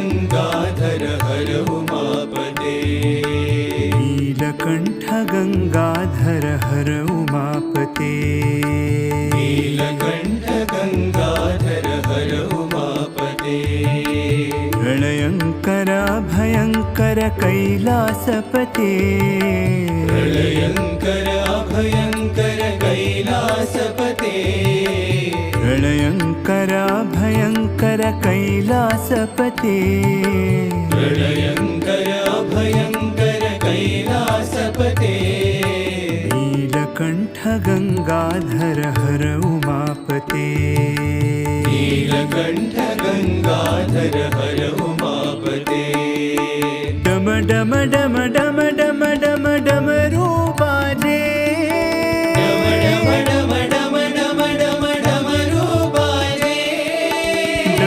गंगाधर हर उमापते। नीलकंठ गंगाधर हर उमापते। नीलकंठ गंगाधर हर उमापते। प्रलयंकर भयंकर कैलासपते। प्रलयंकर अभयंकर कैलासपते। प्रलयंकर भयंकर कैलासपते। प्रलयंकर अभयंकर कैलासपते। नीलकंठ गंगाधर हर उमापते। नीलकंठ गंगाधर हर उमापते। डम डम डम डम डम डम डम डमरू